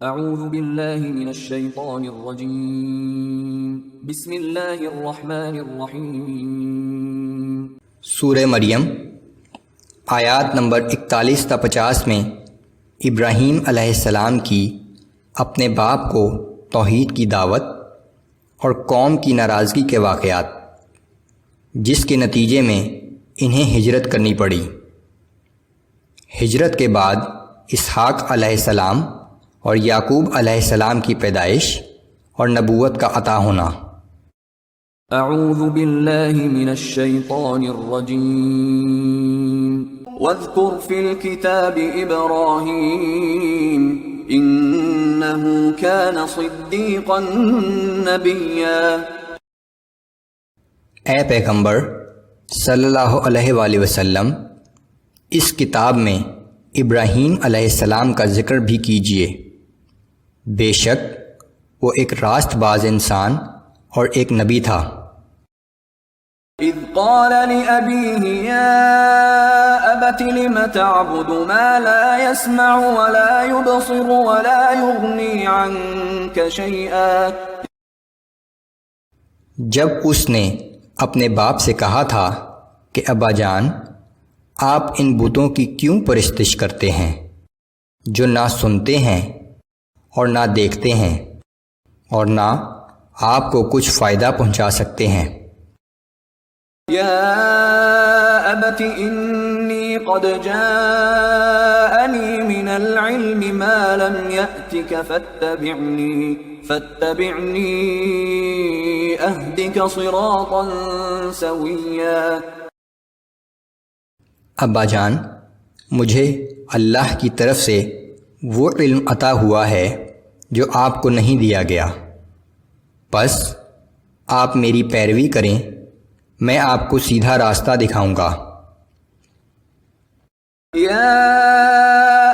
اعوذ باللہ من الشیطان الرجیم بسم اللہ الرحمن الرحیم۔ سورہ مریم آیات نمبر 41 تا 50 میں ابراہیم علیہ السلام کی اپنے باپ کو توحید کی دعوت اور قوم کی ناراضگی کے واقعات، جس کے نتیجے میں انہیں ہجرت کرنی پڑی۔ ہجرت کے بعد اسحاق علیہ السلام اور یعقوب علیہ السلام کی پیدائش اور نبوت کا عطا ہونا۔ اعوذ باللہ من الشیطان الرجیم۔ واذکر فی الکتاب ابراہیم انہ کان صدیقا نبیا۔ اے پیغمبر صلی اللہ علیہ وآلہ وسلم، اس کتاب میں ابراہیم علیہ السلام کا ذکر بھی کیجیے، بے شک وہ ایک راست باز انسان اور ایک نبی تھا۔ اذ قال لأبیہ یا ابت لم تعبد ما لا يسمع ولا يبصر ولا يغنی عنک شیئا۔ جب اس نے اپنے باپ سے کہا تھا کہ ابا جان، آپ ان بتوں کی کیوں پرستش کرتے ہیں جو نہ سنتے ہیں اور نہ دیکھتے ہیں اور نہ آپ کو کچھ فائدہ پہنچا سکتے ہیں۔ یا ابت انی قد جاءنی من العلم ما لم یأتک فاتبعنی اہدک صراطا سویا۔ ابا جان، مجھے اللہ کی طرف سے وہ علم عطا ہوا ہے جو آپ کو نہیں دیا گیا، بس آپ میری پیروی کریں، میں آپ کو سیدھا راستہ دکھاؤں گا۔ یا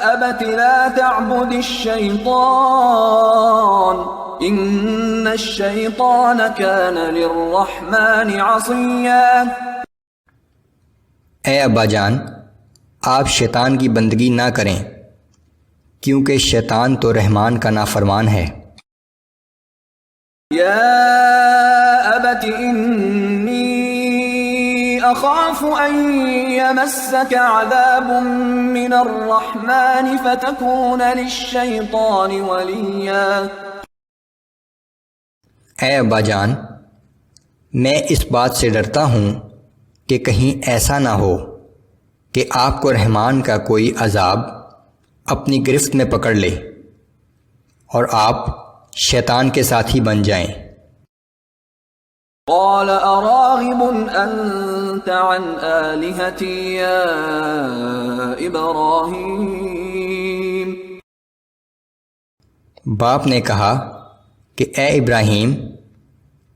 ابت لا تعبد الشیطان ان الشیطان کان للرحمن عصیا۔ اے ابا جان، آپ شیطان کی بندگی نہ کریں، کیونکہ شیطان تو رحمان کا نافرمان ہے۔ یا ابت انی اخاف ان یمسک عذاب من الرحمن فتکون للشیطان ولیا۔ اے ابا جان، میں اس بات سے ڈرتا ہوں کہ کہیں ایسا نہ ہو کہ آپ کو رحمان کا کوئی عذاب اپنی گرفت میں پکڑ لے اور آپ شیطان کے ساتھی بن جائیں۔ قال اراغب انت عن آلہتی یا ابراہیم۔ باپ نے کہا کہ اے ابراہیم،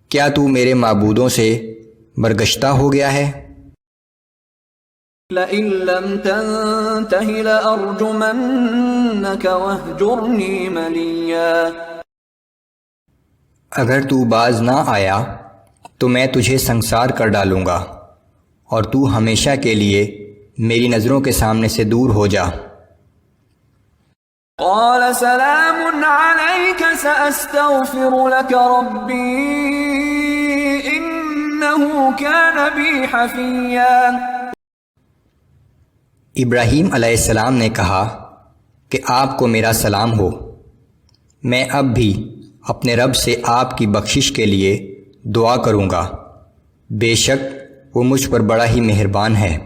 کیا تو میرے معبودوں سے برگشتہ ہو گیا ہے؟ لئن لم تنتہ لأرجمنک واہجرنی ملیا۔ اگر تو باز نہ آیا تو میں تجھے سنسار کر ڈالوں گا اور تو ہمیشہ کے لیے میری نظروں کے سامنے سے دور ہو جا۔ قال سلام علیک سأستغفر لک ربی انہ کان بی حفیا۔ ابراہیم علیہ السلام نے کہا کہ آپ کو میرا سلام ہو، میں اب بھی اپنے رب سے آپ کی بخشش کے لیے دعا کروں گا، بے شک وہ مجھ پر بڑا ہی مہربان ہے۔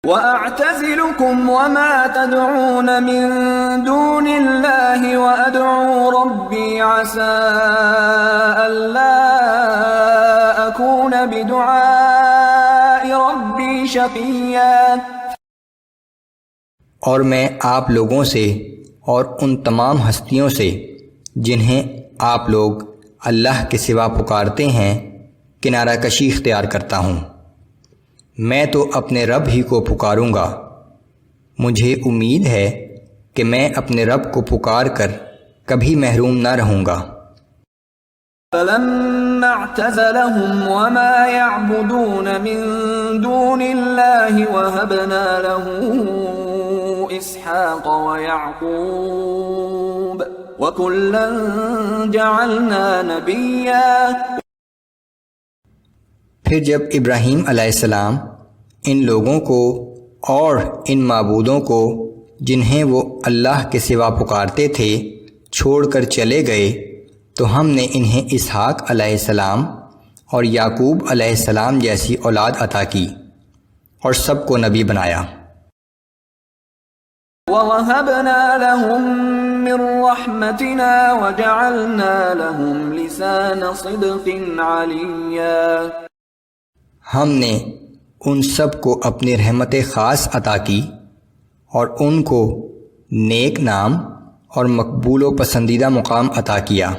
وَأَعْتَزِلُكُمْ وَمَا تَدْعُونَ مِن دُونِ اللَّهِ وَأَدْعُو رَبِّي عَسَىٰ أَلَّا أَكُونَ بِدُعَاءِ رَبِّي شَقِيًّا۔ اور میں آپ لوگوں سے اور ان تمام ہستیوں سے جنہیں آپ لوگ اللہ کے سوا پکارتے ہیں کنارہ کشی اختیار کرتا ہوں۔ میں تو اپنے رب ہی کو پکاروں گا، مجھے امید ہے کہ میں اپنے رب کو پکار کر کبھی محروم نہ رہوں گا۔ فَلَمَّا اعْتَزَلَهُمْ وَمَا يَعْبُدُونَ مِن دُونِ اللَّهِ وَهَبْنَا لَهُ إسحاق ويعقوب وكلا جعلنا نبيا. پھر جب ابراہیم علیہ السلام ان لوگوں کو اور ان معبودوں کو جنہیں وہ اللہ کے سوا پکارتے تھے چھوڑ کر چلے گئے تو ہم نے انہیں اسحاق علیہ السلام اور یعقوب علیہ السلام جیسی اولاد عطا کی اور سب کو نبی بنایا. وَوَهَبْنَا لَهُم مِّن رَّحْمَتِنَا وَجَعَلْنَا لَهُمْ لِسَانَ صِدْقٍ عَلِيًّا. ہم نے ان سب کو اپنی رحمت خاص عطا کی اور ان کو نیک نام اور مقبول و پسندیدہ مقام عطا کیا.